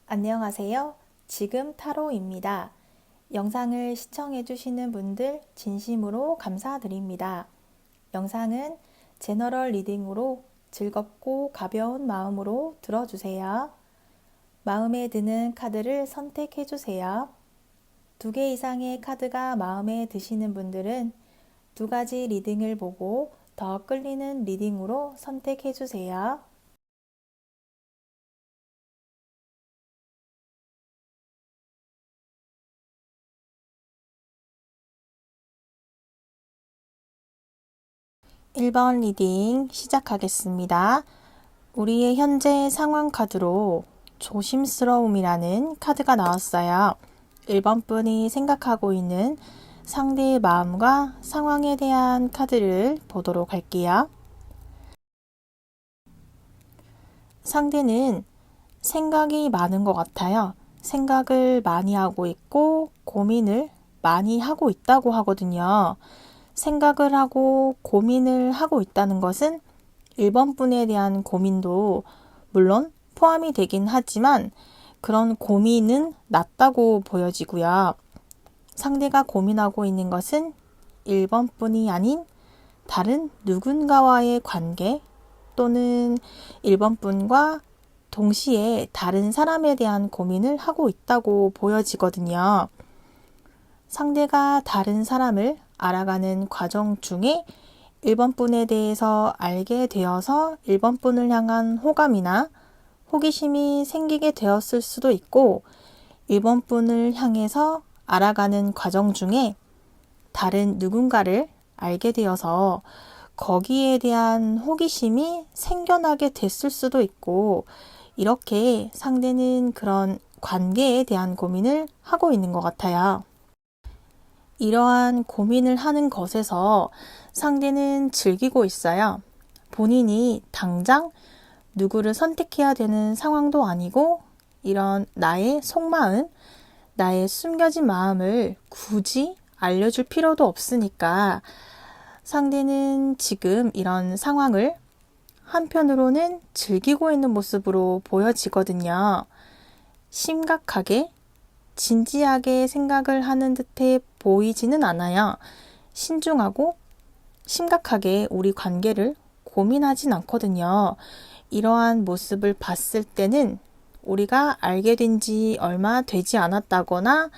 안녕하세요. 지금 타로입니다. 영상을 시청해주시는 분들 진심으로 감사드립니다. 영상은 제너럴 리딩으로 즐겁고 가벼운 마음으로 들어주세요. 마음에 드는 카드를 선택해주세요. 2개 이상의 카드가 마음에 드시는 분들은 2가지 리딩을 보고 더 끌리는 리딩으로 선택해주세요. 1번 리딩 시작하겠습니다. 우리의 현재 상황 카드로 조심스러움이라는 카드가 나왔어요. 1번 분이 생각하고 있는 상대의 마음과 상황에 대한 카드를 보도록 할게요. 상대는 생각이 많은 것 같아요. 생각을 많이 하고 있고 고민을 많이 하고 있다고 하거든요. 생각을 하고 고민을 하고 있다는 것은 1번 분에 대한 고민도 물론 포함이 되긴 하지만 그런 고민은 낮다고 보여지고요. 상대가 고민하고 있는 것은 1번 분이 아닌 다른 누군가와의 관계 또는 1번 분과 동시에 다른 사람에 대한 고민을 하고 있다고 보여지거든요. 상대가 다른 사람을 알아가는 과정 중에 1번 분에 대해서 알게 되어서 1번 분을 향한 호감이나 호기심이 생기게 되었을 수도 있고 1번 분을 향해서 알아가는 과정 중에 다른 누군가를 알게 되어서 거기에 대한 호기심이 생겨나게 됐을 수도 있고 이렇게 상대는 그런 관계에 대한 고민을 하고 있는 것 같아요. 이러한 고민을 하는 것에서 상대는 즐기고 있어요. 본인이 당장 누구를 선택해야 되는 상황도 아니고 이런 나의 속마음, 나의 숨겨진 마음을 굳이 알려줄 필요도 없으니까 상대는 지금 이런 상황을 한편으로는 즐기고 있는 모습으로 보여지거든요. 심각하게 진지하게 생각을 하는 듯해 보이지는 않아요. 신중하고 심각하게 우리 관계를 고민하진 않거든요. 이러한 모습을 봤을 때는 우리가 알게 된 지 얼마 되지 않았다거나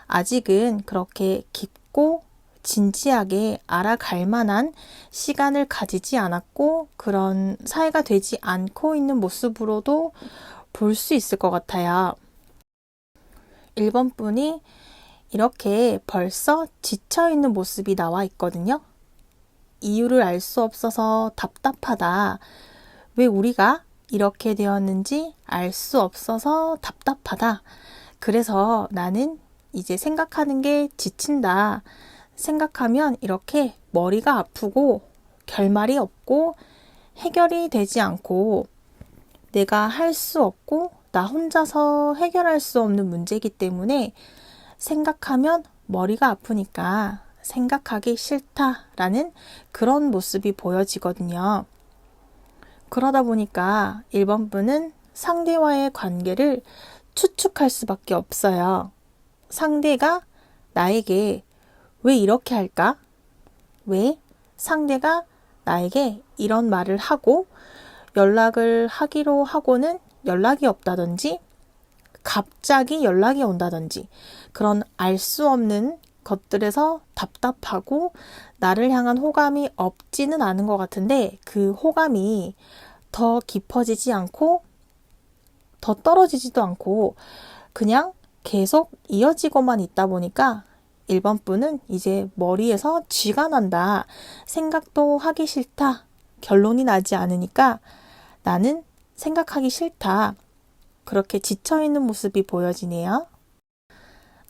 아직은 그렇게 깊고 진지하게 알아갈 만한 시간을 가지지 않았고 그런 사이가 되지 않고 있는 모습으로도 볼 수 있을 것 같아요. 1번 분이 이렇게 벌써 지쳐있는 모습이 나와 있거든요. 이유를 알 수 없어서 답답하다. 왜 우리가 이렇게 되었는지 알 수 없어서 답답하다. 그래서 나는 이제 생각하는 게 지친다. 생각하면 이렇게 머리가 아프고 결말이 없고 해결이 되지 않고 내가 할 수 없고 나 혼자서 해결할 수 없는 문제이기 때문에 생각하면 머리가 아프니까 생각하기 싫다라는 그런 모습이 보여지거든요. 그러다 보니까 1번 분은 상대와의 관계를 추측할 수밖에 없어요. 상대가 나에게 왜 이렇게 할까? 왜 상대가 나에게 이런 말을 하고 연락을 하기로 하고는 연락이 없다든지 갑자기 연락이 온다든지 그런 알 수 없는 것들에서 답답하고 나를 향한 호감이 없지는 않은 것 같은데 그 호감이 더 깊어지지 않고 더 떨어지지도 않고 그냥 계속 이어지고만 있다 보니까 1번 분은 이제 머리에서 쥐가 난다. 생각도 하기 싫다. 결론이 나지 않으니까 나는 생각하기 싫다. 그렇게 지쳐있는 모습이 보여지네요.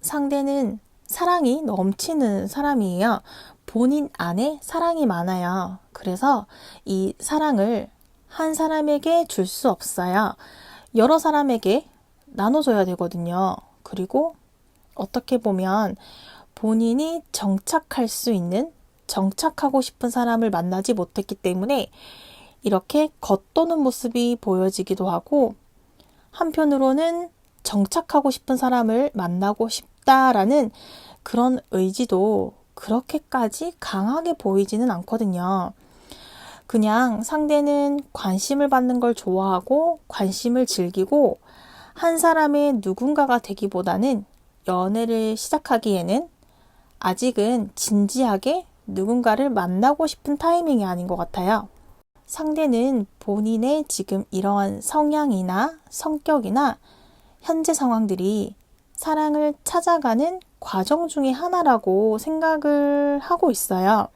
상대는 사랑이 넘치는 사람이에요. 본인 안에 사랑이 많아요. 그래서 이 사랑을 한 사람에게 줄 수 없어요. 여러 사람에게 나눠줘야 되거든요. 그리고 어떻게 보면 본인이 정착할 수 있는, 정착하고 싶은 사람을 만나지 못했기 때문에 이렇게 겉도는 모습이 보여지기도 하고 한편으로는 정착하고 싶은 사람을 만나고 싶다라는 그런 의지도 그렇게까지 강하게 보이지는 않거든요. 그냥 상대는 관심을 받는 걸 좋아하고 관심을 즐기고 한 사람의 누군가가 되기보다는 연애를 시작하기에는 아직은 진지하게 누군가를 만나고 싶은 타이밍이 아닌 것 같아요. 상대는 본인의 지금 이러한 성향이나 성격이나 현재 상황들이 사랑을 찾아가는 과정 중에 하나라고 생각을 하고 있어요.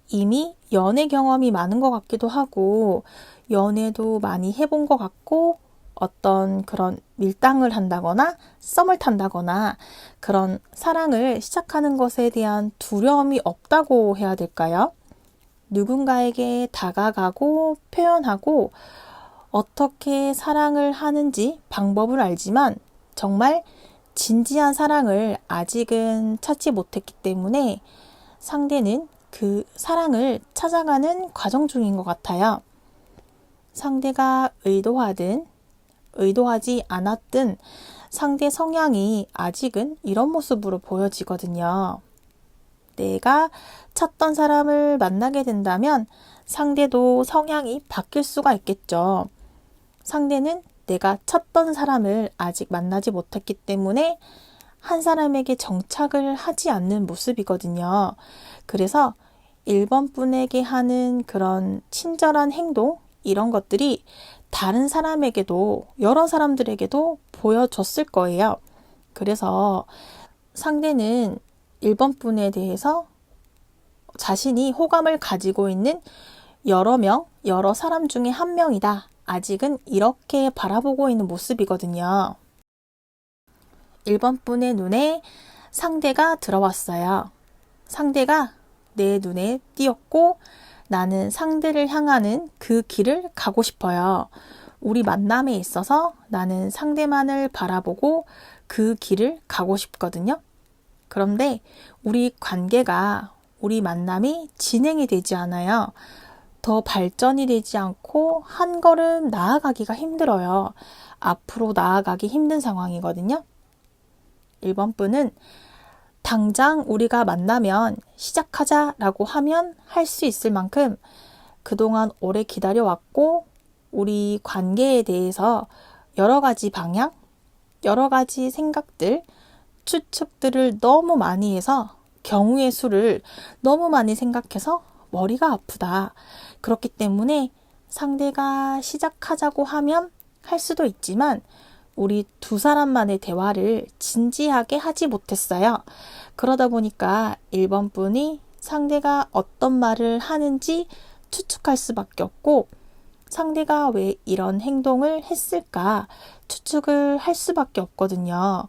이미 연애 경험이 많은 것 같기도 하고, 연애도 많이 해본 것 같고, 어떤 그런 밀당을 한다거나 썸을 탄다거나 그런 사랑을 시작하는 것에 대한 두려움이 없다고 해야 될까요? 누군가에게 다가가고 표현하고 어떻게 사랑을 하는지 방법을 알지만 정말 진지한 사랑을 아직은 찾지 못했기 때문에 상대는 그 사랑을 찾아가는 과정 중인 것 같아요. 상대가 의도하든 의도하지 않았든 상대 성향이 아직은 이런 모습으로 보여지거든요. 내가 찾던 사람을 만나게 된다면 상대도 성향이 바뀔 수가 있겠죠. 상대는 내가 찾던 사람을 아직 만나지 못했기 때문에 한 사람에게 정착을 하지 않는 모습이거든요. 그래서 1번 분에게 하는 그런 친절한 행동, 이런 것들이 다른 사람에게도, 여러 사람들에게도 보여줬을 거예요. 그래서 상대는 1번 분에 대해서 자신이 호감을 가지고 있는 여러 명, 여러 사람 중에 한 명이다. 아직은 이렇게 바라보고 있는 모습이거든요. 1번 분의 눈에 상대가 들어왔어요. 상대가 내 눈에 띄었고 나는 상대를 향하는 그 길을 가고 싶어요. 우리 만남에 있어서 나는 상대만을 바라보고 그 길을 가고 싶거든요. 그런데 우리 관계가, 우리 만남이 진행이 되지 않아요. 더 발전이 되지 않고 한 걸음 나아가기가 힘들어요. 앞으로 나아가기 힘든 상황이거든요. 1번 분은 당장 우리가 만나면 시작하자라고 하면 할 수 있을 만큼 그동안 오래 기다려왔고 우리 관계에 대해서 여러 가지 방향, 여러 가지 생각들, 추측들을 너무 많이 해서 경우의 수를 너무 많이 생각해서 머리가 아프다. 그렇기 때문에 상대가 시작하자고 하면 할 수도 있지만 우리 두 사람만의 대화를 진지하게 하지 못했어요. 그러다 보니까 1번 분이 상대가 어떤 말을 하는지 추측할 수밖에 없고 상대가 왜 이런 행동을 했을까 추측을 할 수밖에 없거든요.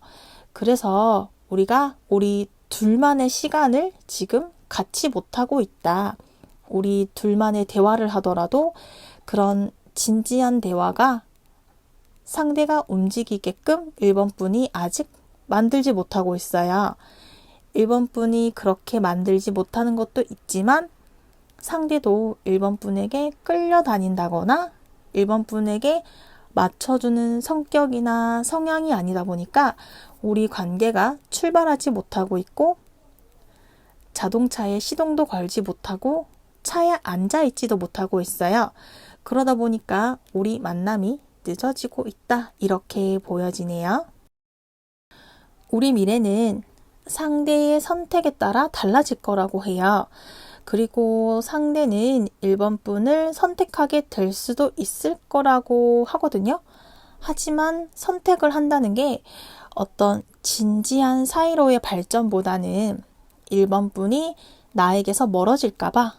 그래서 우리가 우리 둘만의 시간을 지금 갖지 못하고 있다. 우리 둘만의 대화를 하더라도 그런 진지한 대화가 상대가 움직이게끔 1번 분이 아직 만들지 못하고 있어요. 1번 분이 그렇게 만들지 못하는 것도 있지만 상대도 1번 분에게 끌려다닌다거나 1번 분에게 맞춰주는 성격이나 성향이 아니다 보니까 우리 관계가 출발하지 못하고 있고 자동차에 시동도 걸지 못하고 차에 앉아있지도 못하고 있어요. 그러다 보니까 우리 만남이 늦어지고 있다. 이렇게 보여지네요. 우리 미래는 상대의 선택에 따라 달라질 거라고 해요. 그리고 상대는 1번 분을 선택하게 될 수도 있을 거라고 하거든요. 하지만 선택을 한다는 게 어떤 진지한 사이로의 발전보다는 1번 분이 나에게서 멀어질까봐,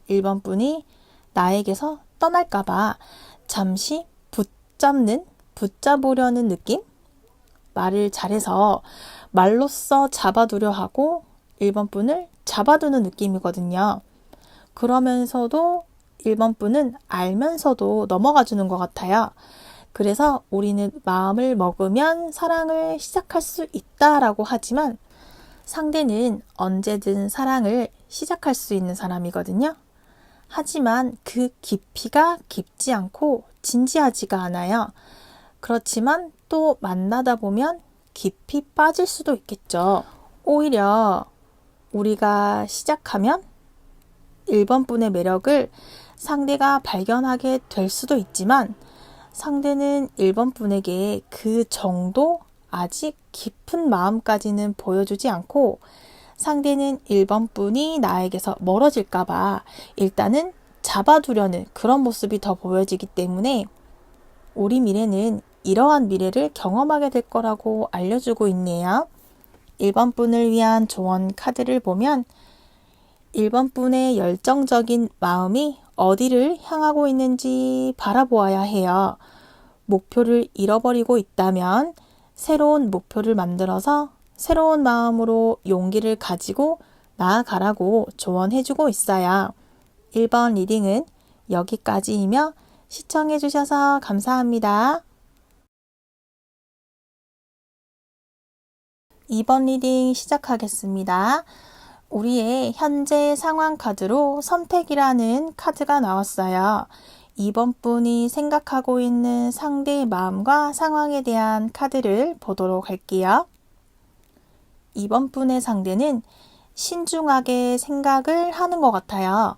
1번 분이 나에게서 떠날까봐 잠시 붙잡으려는 느낌? 말을 잘해서 말로써 잡아두려 하고 1번 분을 잡아두는 느낌이거든요. 그러면서도 1번 분은 알면서도 넘어가 주는 것 같아요. 그래서 우리는 마음을 먹으면 사랑을 시작할 수 있다라고 하지만 상대는 언제든 사랑을 시작할 수 있는 사람이거든요. 하지만 그 깊이가 깊지 않고 진지하지가 않아요. 그렇지만 또 만나다 보면 깊이 빠질 수도 있겠죠. 오히려 우리가 시작하면 1번 분의 매력을 상대가 발견하게 될 수도 있지만 상대는 1번 분에게 그 정도 아직 깊은 마음까지는 보여주지 않고 상대는 1번 분이 나에게서 멀어질까봐 일단은 잡아두려는 그런 모습이 더 보여지기 때문에 우리 미래는 이러한 미래를 경험하게 될 거라고 알려주고 있네요. 1번 분을 위한 조언 카드를 보면 1번 분의 열정적인 마음이 어디를 향하고 있는지 바라보아야 해요. 목표를 잃어버리고 있다면 새로운 목표를 만들어서 새로운 마음으로 용기를 가지고 나아가라고 조언해주고 있어요. 1번 리딩은 여기까지이며 시청해주셔서 감사합니다. 2번 리딩 시작하겠습니다. 우리의 현재 상황 카드로 선택이라는 카드가 나왔어요. 2번 분이 생각하고 있는 상대의 마음과 상황에 대한 카드를 보도록 할게요. 2번 분의 상대는 신중하게 생각을 하는 것 같아요.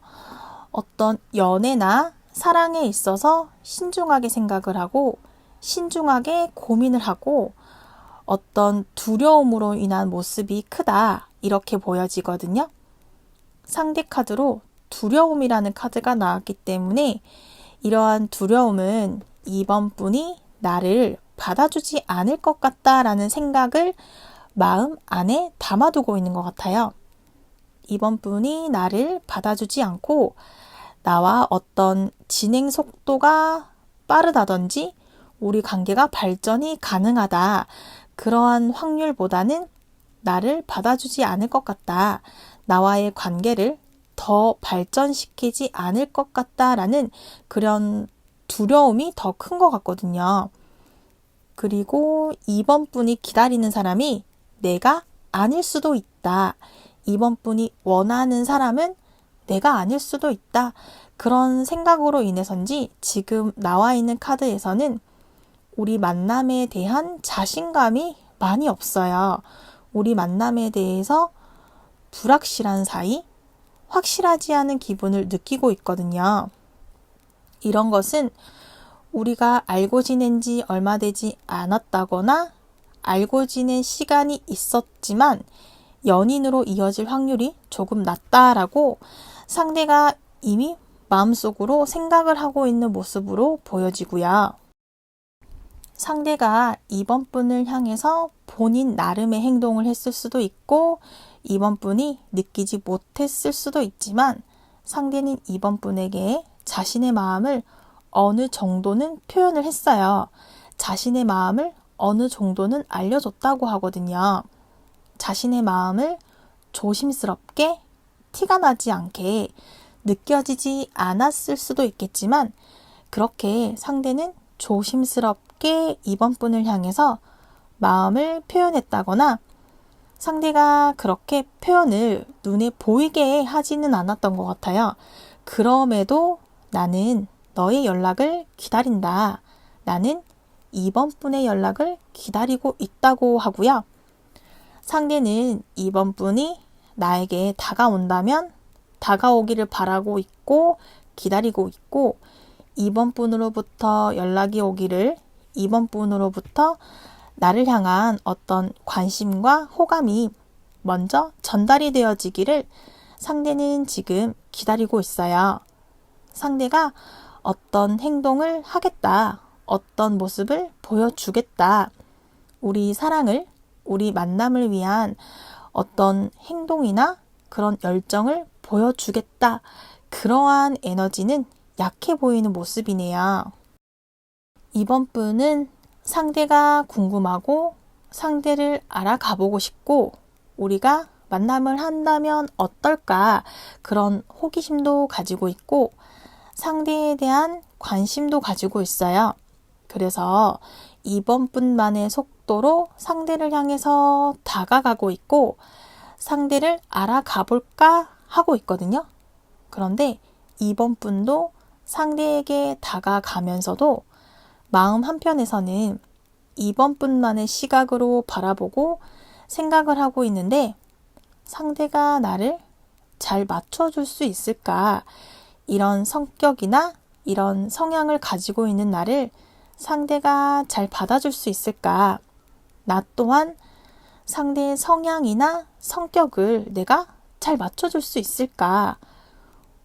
어떤 연애나 사랑에 있어서 신중하게 생각을 하고 신중하게 고민을 하고 어떤 두려움으로 인한 모습이 크다 이렇게 보여지거든요. 상대 카드로 두려움이라는 카드가 나왔기 때문에 이러한 두려움은 2번 분이 나를 받아주지 않을 것 같다라는 생각을 마음 안에 담아두고 있는 것 같아요. 2번 분이 나를 받아주지 않고 나와 어떤 진행 속도가 빠르다든지 우리 관계가 발전이 가능하다. 그러한 확률보다는 나를 받아주지 않을 것 같다. 나와의 관계를 더 발전시키지 않을 것 같다라는 그런 두려움이 더 큰 것 같거든요. 그리고 2번 분이 기다리는 사람이 내가 아닐 수도 있다. 2번 분이 원하는 사람은 내가 아닐 수도 있다. 그런 생각으로 인해서인지 지금 나와 있는 카드에서는 우리 만남에 대한 자신감이 많이 없어요. 우리 만남에 대해서 불확실한 사이, 확실하지 않은 기분을 느끼고 있거든요. 이런 것은 우리가 알고 지낸 지 얼마 되지 않았다거나 알고 지낸 시간이 있었지만 연인으로 이어질 확률이 조금 낮다라고 상대가 이미 마음속으로 생각을 하고 있는 모습으로 보여지고요. 상대가 2번 분을 향해서 본인 나름의 행동을 했을 수도 있고 2번 분이 느끼지 못했을 수도 있지만 상대는 2번 분에게 자신의 마음을 어느 정도는 표현을 했어요. 자신의 마음을 어느 정도는 알려줬다고 하거든요. 자신의 마음을 조심스럽게 티가 나지 않게 느껴지지 않았을 수도 있겠지만 그렇게 상대는 조심스럽게 2번 분을 향해서 마음을 표현했다거나 상대가 그렇게 표현을 눈에 보이게 하지는 않았던 것 같아요. 그럼에도 나는 너의 연락을 기다린다. 나는 2번 분의 연락을 기다리고 있다고 하고요. 상대는 2번 분이 나에게 다가온다면 다가오기를 바라고 있고 기다리고 있고 2번 분으로부터 연락이 오기를 2번 분으로부터 나를 향한 어떤 관심과 호감이 먼저 전달이 되어지기를 상대는 지금 기다리고 있어요. 상대가 어떤 행동을 하겠다. 어떤 모습을 보여주겠다. 우리 사랑을, 우리 만남을 위한 어떤 행동이나 그런 열정을 보여주겠다. 그러한 에너지는 약해 보이는 모습이네요. 이번 분은 상대가 궁금하고 상대를 알아가보고 싶고 우리가 만남을 한다면 어떨까 그런 호기심도 가지고 있고 상대에 대한 관심도 가지고 있어요. 그래서 이번 분만의 속도로 상대를 향해서 다가가고 있고 상대를 알아가볼까 하고 있거든요. 그런데 이번 분도 상대에게 다가가면서도 마음 한편에서는 2번 분만의 시각으로 바라보고 생각을 하고 있는데 상대가 나를 잘 맞춰줄 수 있을까? 이런 성격이나 이런 성향을 가지고 있는 나를 상대가 잘 받아줄 수 있을까? 나 또한 상대의 성향이나 성격을 내가 잘 맞춰줄 수 있을까?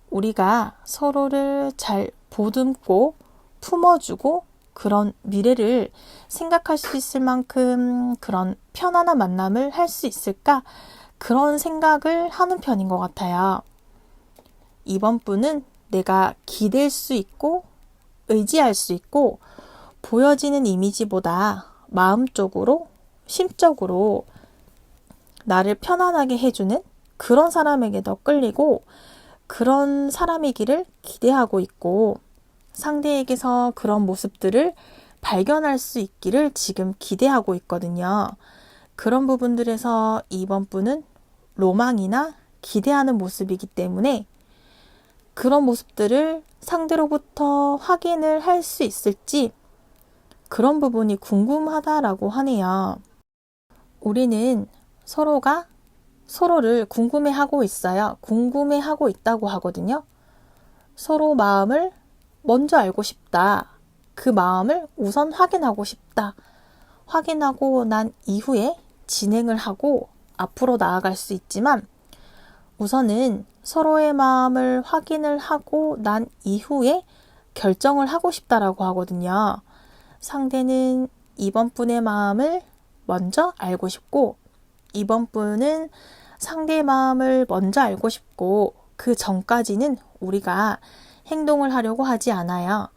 우리가 서로를 잘 보듬고 품어주고 그런 미래를 생각할 수 있을 만큼 그런 편안한 만남을 할 수 있을까? 그런 생각을 하는 편인 것 같아요. 이번 분은 내가 기댈 수 있고 의지할 수 있고 보여지는 이미지보다 마음적으로 심적으로 나를 편안하게 해주는 그런 사람에게 더 끌리고 그런 사람이기를 기대하고 있고 상대에게서 그런 모습들을 발견할 수 있기를 지금 기대하고 있거든요. 그런 부분들에서 이번 분은 로망이나 기대하는 모습이기 때문에 그런 모습들을 상대로부터 확인을 할 수 있을지 그런 부분이 궁금하다라고 하네요. 우리는 서로가 서로를 궁금해하고 있어요. 궁금해하고 있다고 하거든요. 서로 마음을 먼저 알고 싶다. 그 마음을 우선 확인하고 싶다. 확인하고 난 이후에 진행을 하고 앞으로 나아갈 수 있지만 우선은 서로의 마음을 확인을 하고 난 이후에 결정을 하고 싶다라고 하거든요. 상대는 이번 분의 마음을 먼저 알고 싶고 이번 분은 상대의 마음을 먼저 알고 싶고 그 전까지는 우리가 행동을 하려고 하지 않아요.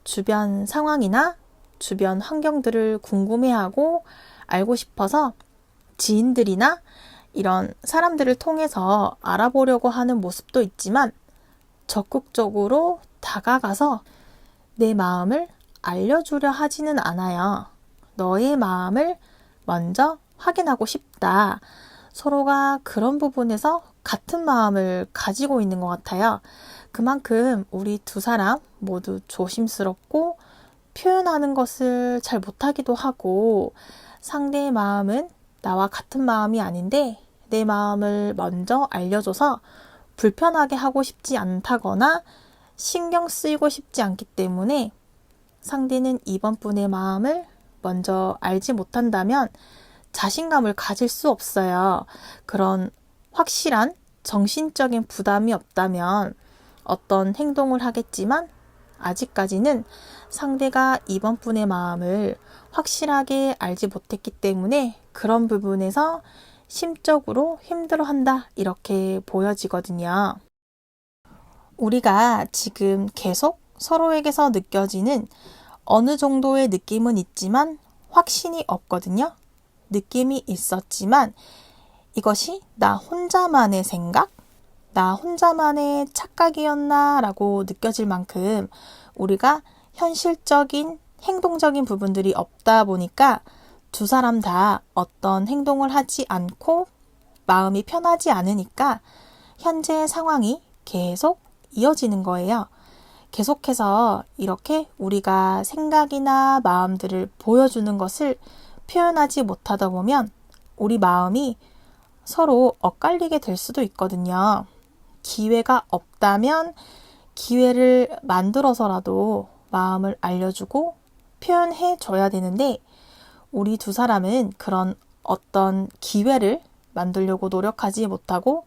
주변 상황이나 주변 환경들을 궁금해하고 알고 싶어서 지인들이나 이런 사람들을 통해서 알아보려고 하는 모습도 있지만 적극적으로 다가가서 내 마음을 알려주려 하지는 않아요. 너의 마음을 먼저 확인하고 싶다. 서로가 그런 부분에서 같은 마음을 가지고 있는 것 같아요. 그만큼 우리 두 사람 모두 조심스럽고 표현하는 것을 잘 못하기도 하고 상대의 마음은 나와 같은 마음이 아닌데 내 마음을 먼저 알려줘서 불편하게 하고 싶지 않다거나 신경 쓰이고 싶지 않기 때문에 상대는 이번 분의 마음을 먼저 알지 못한다면 자신감을 가질 수 없어요. 그런 확실한 정신적인 부담이 없다면 어떤 행동을 하겠지만 아직까지는 상대가 이번 분의 마음을 확실하게 알지 못했기 때문에 그런 부분에서 심적으로 힘들어한다 이렇게 보여지거든요. 우리가 지금 계속 서로에게서 느껴지는 어느 정도의 느낌은 있지만 확신이 없거든요. 느낌이 있었지만 이것이 나 혼자만의 생각? 나 혼자만의 착각이었나 라고 느껴질 만큼 우리가 현실적인 행동적인 부분들이 없다 보니까 두 사람 다 어떤 행동을 하지 않고 마음이 편하지 않으니까 현재의 상황이 계속 이어지는 거예요. 계속해서 이렇게 우리가 생각이나 마음들을 보여주는 것을 표현하지 못하다 보면 우리 마음이 서로 엇갈리게 될 수도 있거든요. 기회가 없다면 기회를 만들어서라도 마음을 알려주고 표현해 줘야 되는데 우리 두 사람은 그런 어떤 기회를 만들려고 노력하지 못하고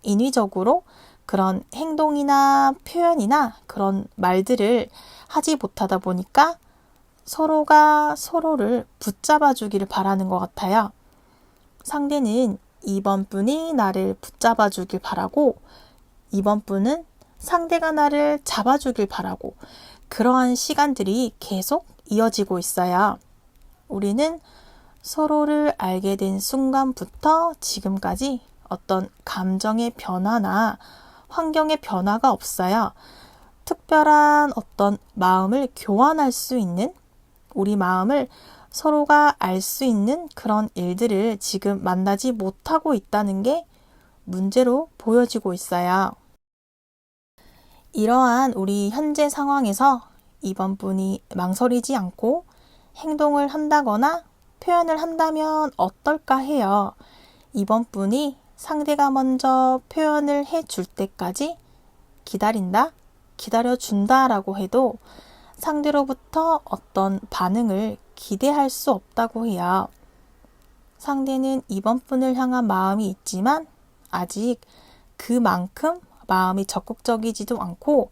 인위적으로 그런 행동이나 표현이나 그런 말들을 하지 못하다 보니까 서로가 서로를 붙잡아 주기를 바라는 것 같아요. 상대는 이번 분이 나를 붙잡아 주길 바라고 이번 분은 상대가 나를 잡아주길 바라고 그러한 시간들이 계속 이어지고 있어요. 우리는 서로를 알게 된 순간부터 지금까지 어떤 감정의 변화나 환경의 변화가 없어요. 특별한 어떤 마음을 교환할 수 있는 우리 마음을 서로가 알 수 있는 그런 일들을 지금 만나지 못하고 있다는 게 문제로 보여지고 있어요. 이러한 우리 현재 상황에서 2번 분이 망설이지 않고 행동을 한다거나 표현을 한다면 어떨까 해요. 2번 분이 상대가 먼저 표현을 해줄 때까지 기다린다, 기다려준다 라고 해도 상대로부터 어떤 반응을 기대할 수 없다고 해요. 상대는 2번 분을 향한 마음이 있지만 아직 그만큼 마음이 적극적이지도 않고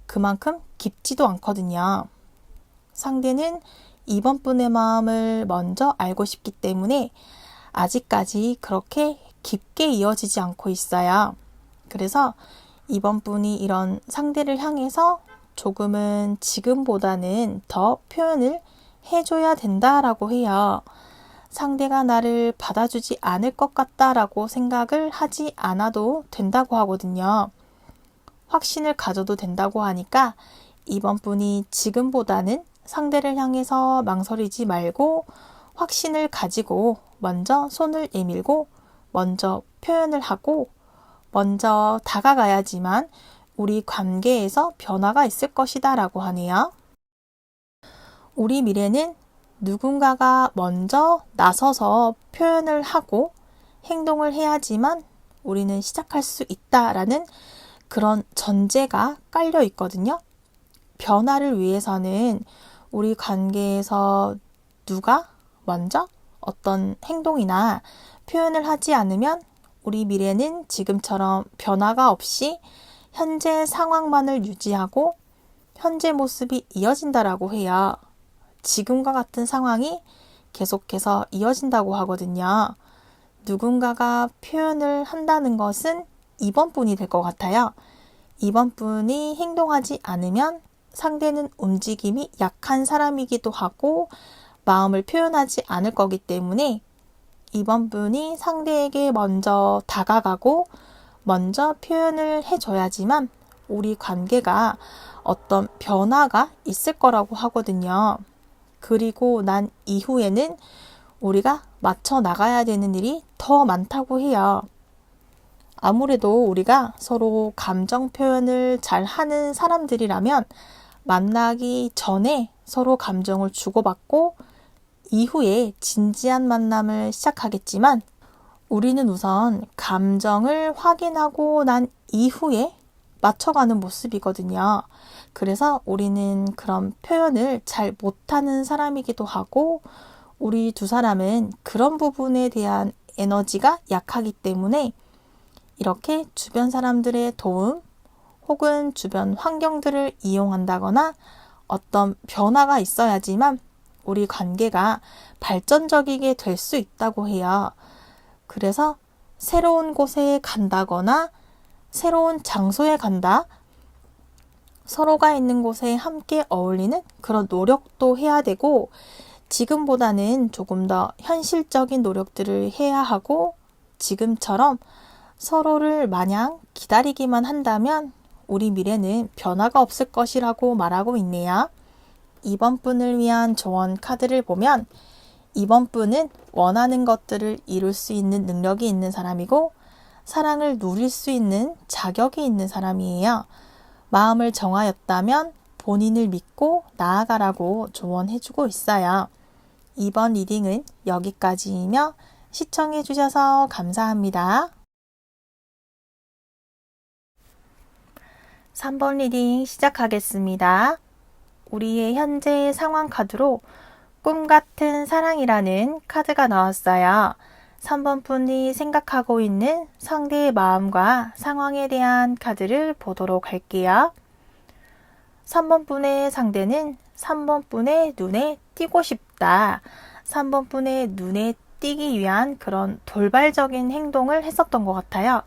그만큼 깊지도 않거든요. 상대는 2번 분의 마음을 먼저 알고 싶기 때문에 아직까지 그렇게 깊게 이어지지 않고 있어요. 그래서 2번 분이 이런 상대를 향해서 조금은 지금보다는 더 표현을 해줘야 된다라고 해요. 상대가 나를 받아주지 않을 것 같다라고 생각을 하지 않아도 된다고 하거든요. 확신을 가져도 된다고 하니까 2번 분이 지금보다는 상대를 향해서 망설이지 말고 확신을 가지고 먼저 손을 내밀고 먼저 표현을 하고 먼저 다가가야지만 우리 관계에서 변화가 있을 것이다 라고 하네요. 우리 미래는 누군가가 먼저 나서서 표현을 하고 행동을 해야지만 우리는 시작할 수 있다라는 그런 전제가 깔려 있거든요. 변화를 위해서는 우리 관계에서 누가 먼저 어떤 행동이나 표현을 하지 않으면 우리 미래는 지금처럼 변화가 없이 현재 상황만을 유지하고 현재 모습이 이어진다라고 해요. 지금과 같은 상황이 계속해서 이어진다고 하거든요. 누군가가 표현을 한다는 것은 2번 분이 될 것 같아요. 2번 분이 행동하지 않으면 상대는 움직임이 약한 사람이기도 하고 마음을 표현하지 않을 거기 때문에 2번 분이 상대에게 먼저 다가가고 먼저 표현을 해줘야지만 우리 관계가 어떤 변화가 있을 거라고 하거든요. 그리고 난 이후에는 우리가 맞춰 나가야 되는 일이 더 많다고 해요. 아무래도 우리가 서로 감정 표현을 잘 하는 사람들이라면 만나기 전에 서로 감정을 주고받고 이후에 진지한 만남을 시작하겠지만 우리는 우선 감정을 확인하고 난 이후에 맞춰가는 모습이거든요. 그래서 우리는 그런 표현을 잘 못하는 사람이기도 하고 우리 두 사람은 그런 부분에 대한 에너지가 약하기 때문에 이렇게 주변 사람들의 도움 혹은 주변 환경들을 이용한다거나 어떤 변화가 있어야지만 우리 관계가 발전적이게 될 수 있다고 해요. 그래서 새로운 곳에 간다거나 새로운 장소에 간다, 서로가 있는 곳에 함께 어울리는 그런 노력도 해야 되고 지금보다는 조금 더 현실적인 노력들을 해야 하고 지금처럼 서로를 마냥 기다리기만 한다면 우리 미래는 변화가 없을 것이라고 말하고 있네요. 2번 분을 위한 조언 카드를 보면 2번 분은 원하는 것들을 이룰 수 있는 능력이 있는 사람이고 사랑을 누릴 수 있는 자격이 있는 사람이에요. 마음을 정하였다면 본인을 믿고 나아가라고 조언해주고 있어요. 이번 리딩은 여기까지이며 시청해주셔서 감사합니다. 3번 리딩 시작하겠습니다. 우리의 현재 상황 카드로 꿈같은 사랑이라는 카드가 나왔어요. 3번 분이 생각하고 있는 상대의 마음과 상황에 대한 카드를 보도록 할게요. 3번 분의 상대는 3번 분의 눈에 띄고 싶다. 3번 분의 눈에 띄기 위한 그런 돌발적인 행동을 했었던 것 같아요.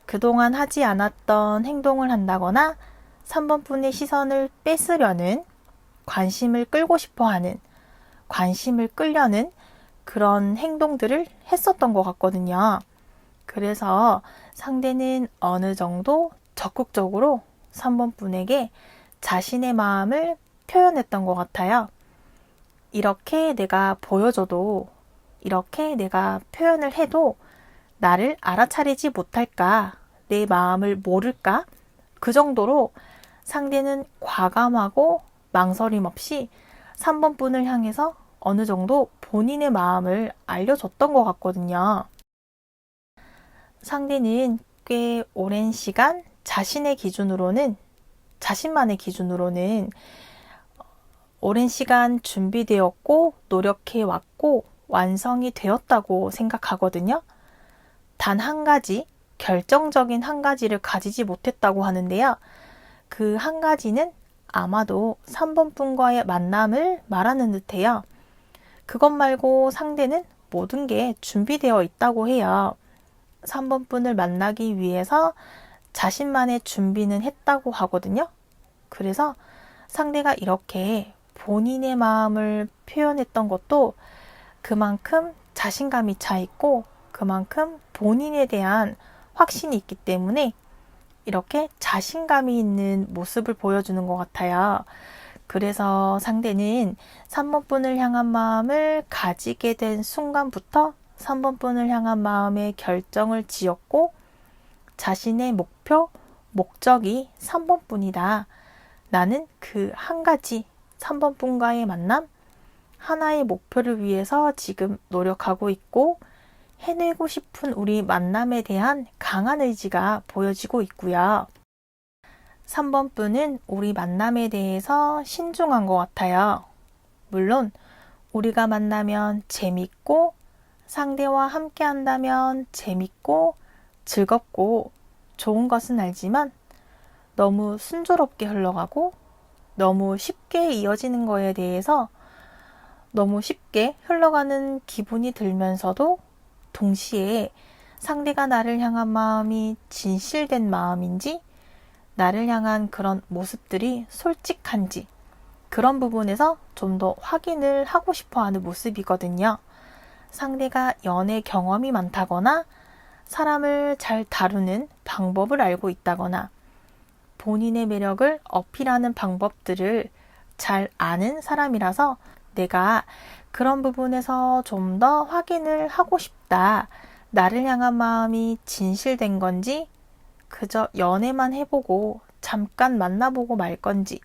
그동안 하지 않았던 행동을 한다거나 3번 분의 시선을 뺏으려는 관심을 끌고 싶어 하는 관심을 끌려는 그런 행동들을 했었던 것 같거든요. 그래서 상대는 어느 정도 적극적으로 3번 분에게 자신의 마음을 표현했던 것 같아요. 이렇게 내가 보여줘도 이렇게 내가 표현을 해도 나를 알아차리지 못할까? 내 마음을 모를까? 그 정도로 상대는 과감하고 망설임 없이 3번 분을 향해서 어느 정도 본인의 마음을 알려줬던 것 같거든요. 상대는 꽤 오랜 시간 자신만의 기준으로는 오랜 시간 준비되었고 노력해왔고 완성이 되었다고 생각하거든요. 단 한 가지, 결정적인 한 가지를 가지지 못했다고 하는데요. 그 한 가지는 아마도 3번 분과의 만남을 말하는 듯해요. 그것 말고 상대는 모든 게 준비되어 있다고 해요. 3번 분을 만나기 위해서 자신만의 준비는 했다고 하거든요. 그래서 상대가 이렇게 본인의 마음을 표현했던 것도 그만큼 자신감이 차 있고 그만큼 본인에 대한 확신이 있기 때문에 이렇게 자신감이 있는 모습을 보여주는 것 같아요. 그래서 상대는 3번 분을 향한 마음을 가지게 된 순간부터 3번 분을 향한 마음의 결정을 지었고 자신의 목표, 목적이 3번 분이다. 나는 그 한 가지 3번 분과의 만남, 하나의 목표를 위해서 지금 노력하고 있고 해내고 싶은 우리 만남에 대한 강한 의지가 보여지고 있고요. 3번 분은 우리 만남에 대해서 신중한 것 같아요. 물론 우리가 만나면 재밌고 상대와 함께 한다면 재밌고 즐겁고 좋은 것은 알지만 너무 순조롭게 흘러가고 너무 쉽게 이어지는 거에 대해서 너무 쉽게 흘러가는 기분이 들면서도 동시에 상대가 나를 향한 마음이 진실된 마음인지 나를 향한 그런 모습들이 솔직한지 그런 부분에서 좀 더 확인을 하고 싶어 하는 모습이거든요. 상대가 연애 경험이 많다거나 사람을 잘 다루는 방법을 알고 있다거나 본인의 매력을 어필하는 방법들을 잘 아는 사람이라서 내가 그런 부분에서 좀 더 확인을 하고 싶다. 나를 향한 마음이 진실된 건지 그저 연애만 해보고 잠깐 만나보고 말 건지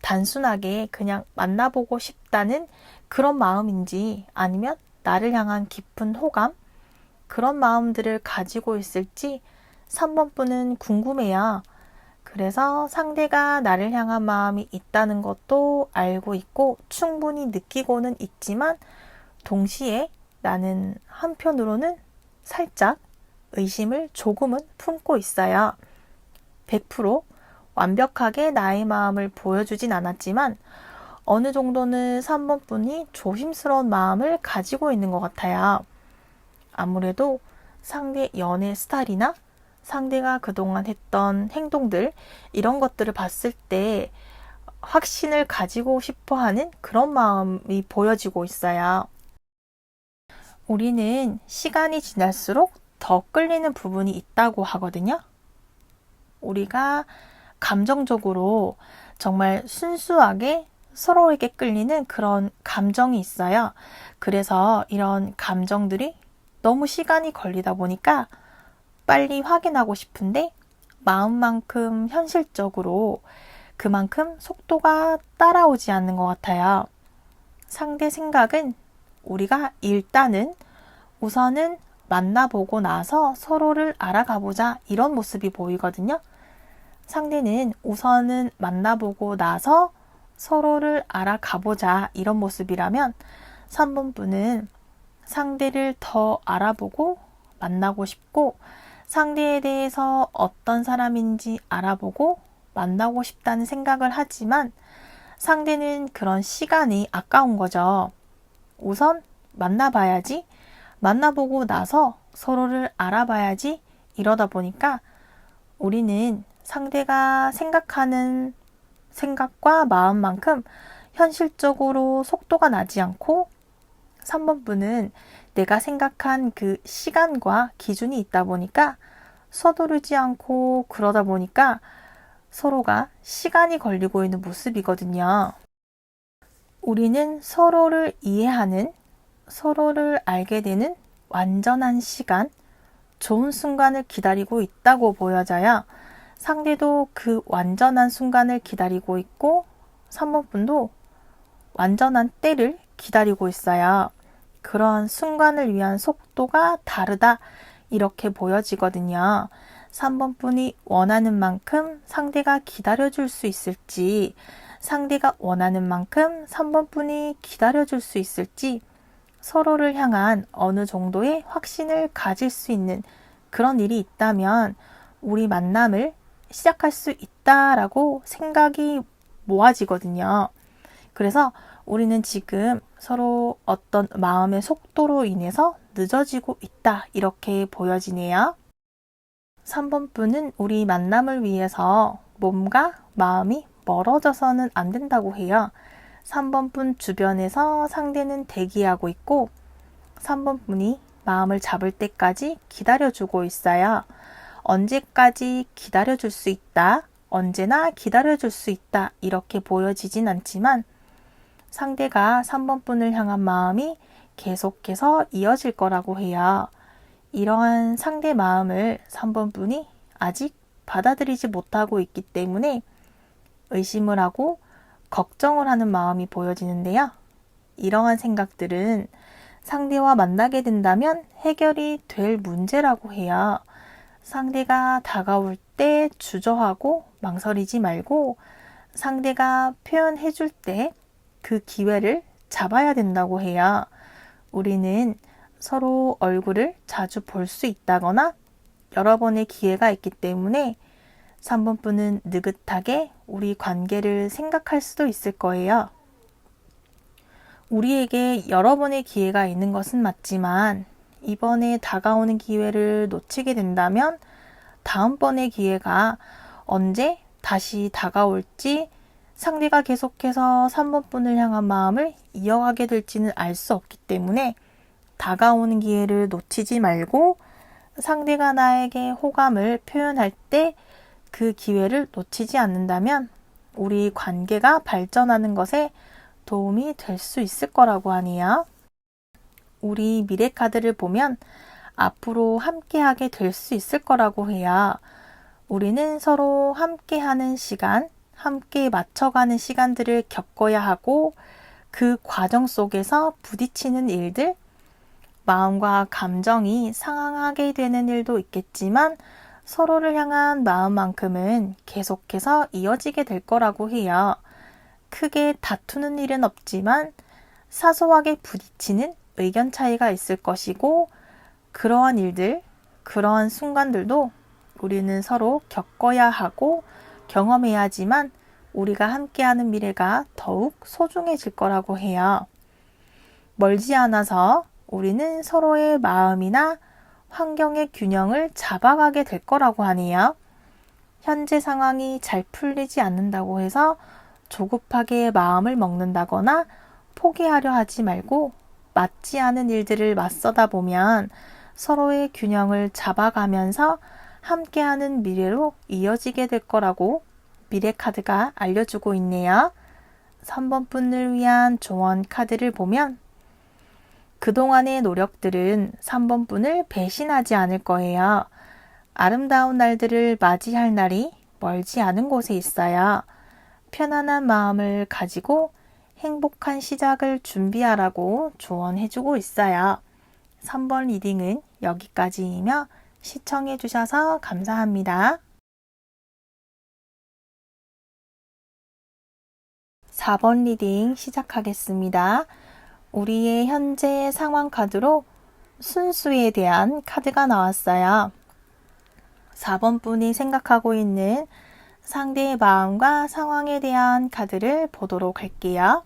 단순하게 그냥 만나보고 싶다는 그런 마음인지 아니면 나를 향한 깊은 호감 그런 마음들을 가지고 있을지 3번 분은 궁금해요. 그래서 상대가 나를 향한 마음이 있다는 것도 알고 있고 충분히 느끼고는 있지만 동시에 나는 한편으로는 살짝 의심을 조금은 품고 있어요. 100% 완벽하게 나의 마음을 보여주진 않았지만 어느 정도는 3번 분이 조심스러운 마음을 가지고 있는 것 같아요. 아무래도 상대 연애 스타일이나 상대가 그동안 했던 행동들 이런 것들을 봤을 때 확신을 가지고 싶어 하는 그런 마음이 보여지고 있어요. 우리는 시간이 지날수록 더 끌리는 부분이 있다고 하거든요. 우리가 감정적으로 정말 순수하게 서로에게 끌리는 그런 감정이 있어요. 그래서 이런 감정들이 너무 시간이 걸리다 보니까 빨리 확인하고 싶은데 마음만큼 현실적으로 그만큼 속도가 따라오지 않는 것 같아요. 상대 생각은 우리가 일단은 우선은 만나보고 나서 서로를 알아가보자 이런 모습이 보이거든요. 상대는 우선은 만나보고 나서 서로를 알아가보자 이런 모습이라면 3번 분은 상대를 더 알아보고 만나고 싶고 상대에 대해서 어떤 사람인지 알아보고 만나고 싶다는 생각을 하지만 상대는 그런 시간이 아까운 거죠. 우선 만나봐야지, 만나보고 나서 서로를 알아봐야지 이러다 보니까 우리는 상대가 생각하는 생각과 마음만큼 현실적으로 속도가 나지 않고 3번 분은 내가 생각한 그 시간과 기준이 있다 보니까 서두르지 않고 그러다 보니까 서로가 시간이 걸리고 있는 모습이거든요. 우리는 서로를 이해하는, 서로를 알게 되는 완전한 시간, 좋은 순간을 기다리고 있다고 보여져요. 상대도 그 완전한 순간을 기다리고 있고 3번 분도 완전한 때를 기다리고 있어요. 그런 순간을 위한 속도가 다르다 이렇게 보여지거든요. 3번 분이 원하는 만큼 상대가 기다려줄 수 있을지, 상대가 원하는 만큼 3번 분이 기다려줄 수 있을지, 서로를 향한 어느 정도의 확신을 가질 수 있는 그런 일이 있다면 우리 만남을 시작할 수 있다라고 생각이 모아지거든요. 그래서 우리는 지금 서로 어떤 마음의 속도로 인해서 늦어지고 있다 이렇게 보여지네요. 3번 분은 우리 만남을 위해서 몸과 마음이 멀어져서는 안 된다고 해요. 3번 분 주변에서 상대는 대기하고 있고 3번 분이 마음을 잡을 때까지 기다려주고 있어요. 언제까지 기다려줄 수 있다, 언제나 기다려줄 수 있다 이렇게 보여지진 않지만 상대가 3번 분을 향한 마음이 계속해서 이어질 거라고 해요. 이러한 상대 마음을 3번 분이 아직 받아들이지 못하고 있기 때문에 의심을 하고 걱정을 하는 마음이 보여지는데요. 이러한 생각들은 상대와 만나게 된다면 해결이 될 문제라고 해요. 상대가 다가올 때 주저하고 망설이지 말고 상대가 표현해 줄 때 그 기회를 잡아야 된다고 해요. 우리는 서로 얼굴을 자주 볼 수 있다거나 여러 번의 기회가 있기 때문에 3번 분은 느긋하게 우리 관계를 생각할 수도 있을 거예요. 우리에게 여러 번의 기회가 있는 것은 맞지만 이번에 다가오는 기회를 놓치게 된다면 다음번의 기회가 언제 다시 다가올지 상대가 계속해서 3번 분을 향한 마음을 이어가게 될지는 알 수 없기 때문에 다가오는 기회를 놓치지 말고 상대가 나에게 호감을 표현할 때 그 기회를 놓치지 않는다면 우리 관계가 발전하는 것에 도움이 될 수 있을 거라고 하네요. 우리 미래 카드를 보면 앞으로 함께하게 될 수 있을 거라고 해요. 우리는 서로 함께하는 시간, 함께 맞춰가는 시간들을 겪어야 하고 그 과정 속에서 부딪히는 일들, 마음과 감정이 상하게 되는 일도 있겠지만 서로를 향한 마음만큼은 계속해서 이어지게 될 거라고 해요. 크게 다투는 일은 없지만 사소하게 부딪히는 의견 차이가 있을 것이고 그러한 일들, 그러한 순간들도 우리는 서로 겪어야 하고 경험해야 하지만 우리가 함께하는 미래가 더욱 소중해질 거라고 해요. 멀지 않아서 우리는 서로의 마음이나 환경의 균형을 잡아가게 될 거라고 하네요. 현재 상황이 잘 풀리지 않는다고 해서 조급하게 마음을 먹는다거나 포기하려 하지 말고 맞지 않은 일들을 맞서다 보면 서로의 균형을 잡아가면서 함께하는 미래로 이어지게 될 거라고 미래 카드가 알려주고 있네요. 3번 분을 위한 조언 카드를 보면 그동안의 노력들은 3번 분을 배신하지 않을 거예요. 아름다운 날들을 맞이할 날이 멀지 않은 곳에 있어요. 편안한 마음을 가지고 행복한 시작을 준비하라고 조언해주고 있어요. 3번 리딩은 여기까지이며 시청해주셔서 감사합니다. 4번 리딩 시작하겠습니다. 우리의 현재 상황 카드로 순수에 대한 카드가 나왔어요. 4번 분이 생각하고 있는 상대의 마음과 상황에 대한 카드를 보도록 할게요.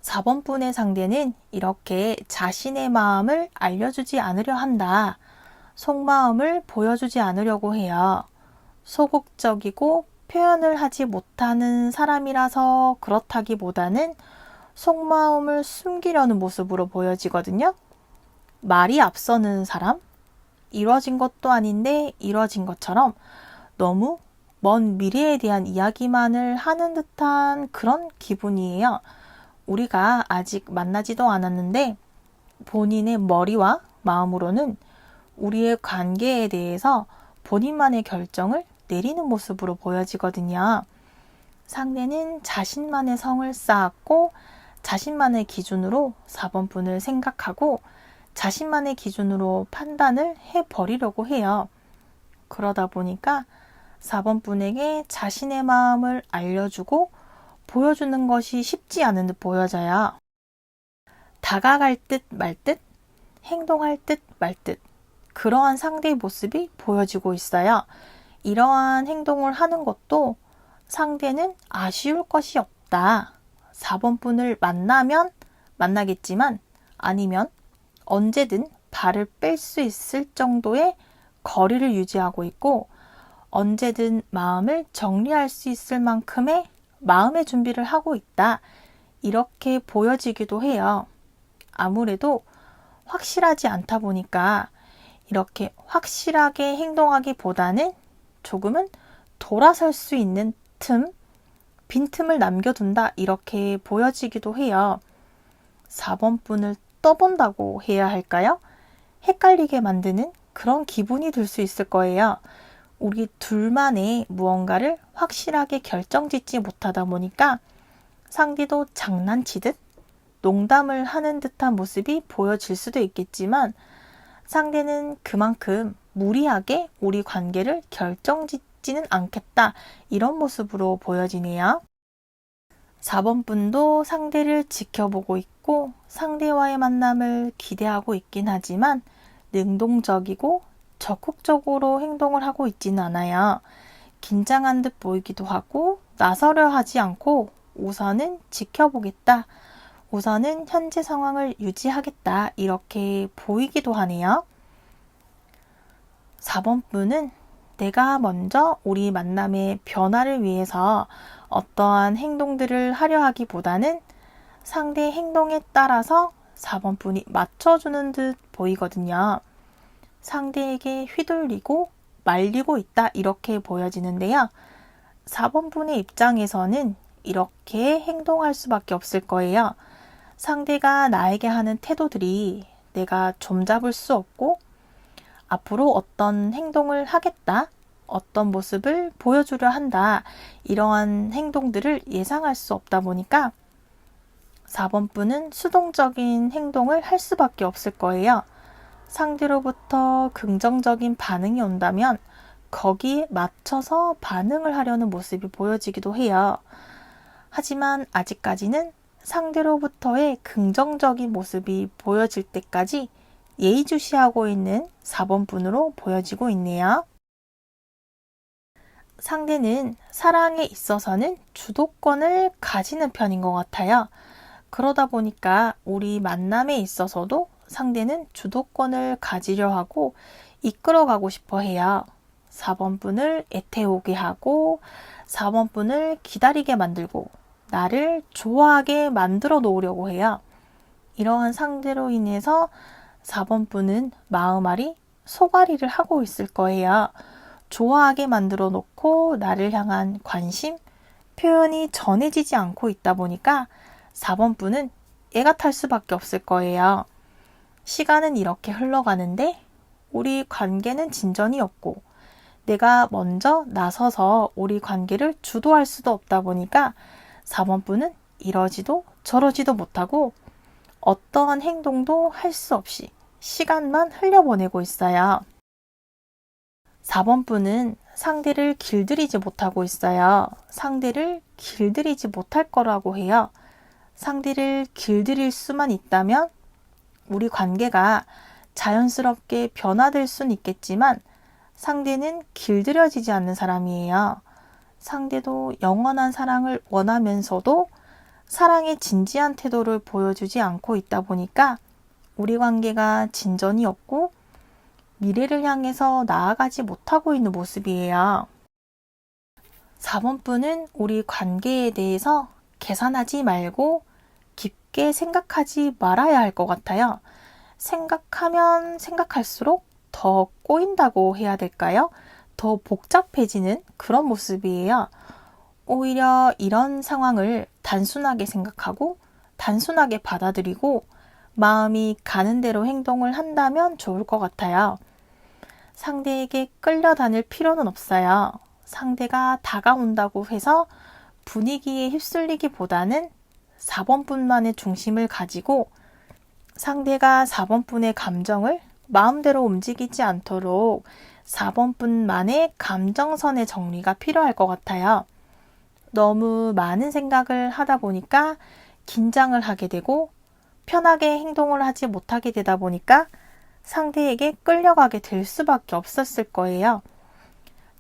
4번 분의 상대는 이렇게 자신의 마음을 알려주지 않으려 한다. 속마음을 보여주지 않으려고 해요. 소극적이고 표현을 하지 못하는 사람이라서 그렇다기보다는 속마음을 숨기려는 모습으로 보여지거든요. 말이 앞서는 사람? 이뤄진 것도 아닌데 이뤄진 것처럼 너무 먼 미래에 대한 이야기만을 하는 듯한 그런 기분이에요. 우리가 아직 만나지도 않았는데 본인의 머리와 마음으로는 우리의 관계에 대해서 본인만의 결정을 내리는 모습으로 보여지거든요. 상대는 자신만의 성을 쌓았고 자신만의 기준으로 4번 분을 생각하고 자신만의 기준으로 판단을 해버리려고 해요. 그러다 보니까 4번 분에게 자신의 마음을 알려주고 보여주는 것이 쉽지 않은 듯 보여져요. 다가갈 듯 말 듯, 행동할 듯 말 듯, 그러한 상대의 모습이 보여지고 있어요. 이러한 행동을 하는 것도 상대는 아쉬울 것이 없다. 4번 분을 만나면 만나겠지만 아니면 언제든 발을 뺄 수 있을 정도의 거리를 유지하고 있고 언제든 마음을 정리할 수 있을 만큼의 마음의 준비를 하고 있다. 이렇게 보여지기도 해요. 아무래도 확실하지 않다 보니까 이렇게 확실하게 행동하기보다는 조금은 돌아설 수 있는 빈틈을 남겨둔다. 이렇게 보여지기도 해요. 4번 분을 떠본다고 해야 할까요? 헷갈리게 만드는 그런 기분이 들 수 있을 거예요. 우리 둘만의 무언가를 확실하게 결정짓지 못하다 보니까 상대도 장난치듯 농담을 하는 듯한 모습이 보여질 수도 있겠지만 상대는 그만큼 무리하게 우리 관계를 결정짓지는 않겠다. 이런 모습으로 보여지네요. 4번 분도 상대를 지켜보고 있고 상대와의 만남을 기대하고 있긴 하지만 능동적이고 적극적으로 행동을 하고 있지는 않아요. 긴장한 듯 보이기도 하고 나서려 하지 않고 우선은 지켜보겠다. 우선은 현재 상황을 유지하겠다. 이렇게 보이기도 하네요. 4번 분은 내가 먼저 우리 만남의 변화를 위해서 어떠한 행동들을 하려 하기보다는 상대의 행동에 따라서 4번 분이 맞춰주는 듯 보이거든요. 상대에게 휘둘리고 말리고 있다. 이렇게 보여지는데요. 4번 분의 입장에서는 이렇게 행동할 수밖에 없을 거예요. 상대가 나에게 하는 태도들이 내가 좀잡을 수 없고 앞으로 어떤 행동을 하겠다, 어떤 모습을 보여주려 한다, 이러한 행동들을 예상할 수 없다 보니까 4번 분은 수동적인 행동을 할 수밖에 없을 거예요. 상대로부터 긍정적인 반응이 온다면 거기에 맞춰서 반응을 하려는 모습이 보여지기도 해요. 하지만 아직까지는 상대로부터의 긍정적인 모습이 보여질 때까지 예의주시하고 있는 4번 분으로 보여지고 있네요. 상대는 사랑에 있어서는 주도권을 가지는 편인 것 같아요. 그러다 보니까 우리 만남에 있어서도 상대는 주도권을 가지려 하고 이끌어가고 싶어 해요. 4번 분을 애태우게 하고 4번 분을 기다리게 만들고 나를 좋아하게 만들어 놓으려고 해요. 이러한 상대로 인해서 4번 분은 마음앓이 소갈이를 하고 있을 거예요. 좋아하게 만들어 놓고 나를 향한 관심, 표현이 전해지지 않고 있다 보니까 4번 분은 애가 탈 수밖에 없을 거예요. 시간은 이렇게 흘러가는데 우리 관계는 진전이 없고 내가 먼저 나서서 우리 관계를 주도할 수도 없다 보니까 4번 분은 이러지도 저러지도 못하고 어떠한 행동도 할 수 없이 시간만 흘려보내고 있어요. 4번 분은 상대를 길들이지 못하고 있어요. 상대를 길들이지 못할 거라고 해요. 상대를 길들일 수만 있다면 우리 관계가 자연스럽게 변화될 수는 있겠지만 상대는 길들여지지 않는 사람이에요. 상대도 영원한 사랑을 원하면서도 사랑의 진지한 태도를 보여주지 않고 있다 보니까 우리 관계가 진전이 없고 미래를 향해서 나아가지 못하고 있는 모습이에요. 4번 분은 우리 관계에 대해서 계산하지 말고 깊게 생각하지 말아야 할 것 같아요. 생각하면 생각할수록 더 꼬인다고 해야 될까요? 더 복잡해지는 그런 모습이에요. 오히려 이런 상황을 단순하게 생각하고 단순하게 받아들이고 마음이 가는 대로 행동을 한다면 좋을 것 같아요. 상대에게 끌려다닐 필요는 없어요. 상대가 다가온다고 해서 분위기에 휩쓸리기보다는 4번분만의 중심을 가지고 상대가 4번분의 감정을 마음대로 움직이지 않도록 4번분만의 감정선의 정리가 필요할 것 같아요. 너무 많은 생각을 하다 보니까 긴장을 하게 되고 편하게 행동을 하지 못하게 되다 보니까 상대에게 끌려가게 될 수밖에 없었을 거예요.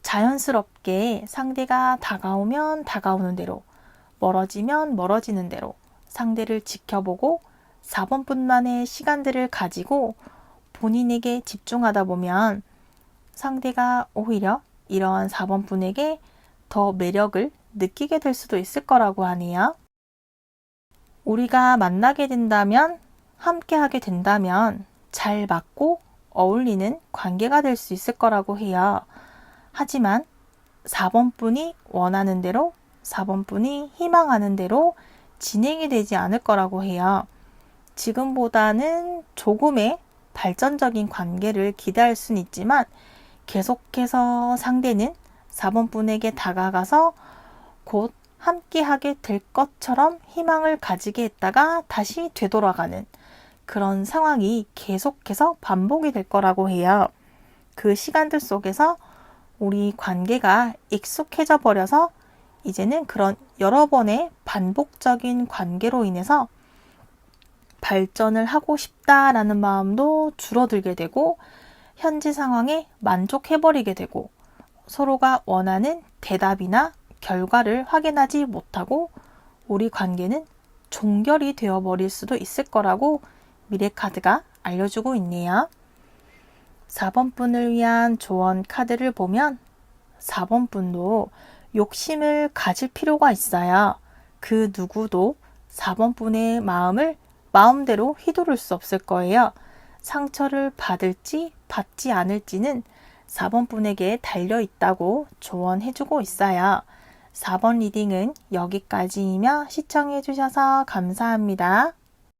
자연스럽게 상대가 다가오면 다가오는 대로, 멀어지면 멀어지는 대로 상대를 지켜보고 4번분만의 시간들을 가지고 본인에게 집중하다 보면 상대가 오히려 이러한 4번분에게 더 매력을 느끼게 될 수도 있을 거라고 하네요. 우리가 만나게 된다면, 함께 하게 된다면 잘 맞고 어울리는 관계가 될 수 있을 거라고 해요. 하지만 4번분이 원하는 대로, 4번분이 희망하는 대로 진행이 되지 않을 거라고 해요. 지금보다는 조금의 발전적인 관계를 기대할 수는 있지만 계속해서 상대는 4번분에게 다가가서 곧 함께하게 될 것처럼 희망을 가지게 했다가 다시 되돌아가는 그런 상황이 계속해서 반복이 될 거라고 해요. 그 시간들 속에서 우리 관계가 익숙해져 버려서 이제는 그런 여러 번의 반복적인 관계로 인해서 발전을 하고 싶다라는 마음도 줄어들게 되고 현재 상황에 만족해버리게 되고 서로가 원하는 대답이나 결과를 확인하지 못하고 우리 관계는 종결이 되어버릴 수도 있을 거라고 미래카드가 알려주고 있네요. 4번분을 위한 조언 카드를 보면 4번분도 욕심을 가질 필요가 있어요. 그 누구도 4번분의 마음을 마음대로 휘두를 수 없을 거예요. 상처를 받을지 받지 않을지는 4번분에게 달려있다고 조언해주고 있어요. 4번 리딩은 여기까지이며 시청해주셔서 감사합니다.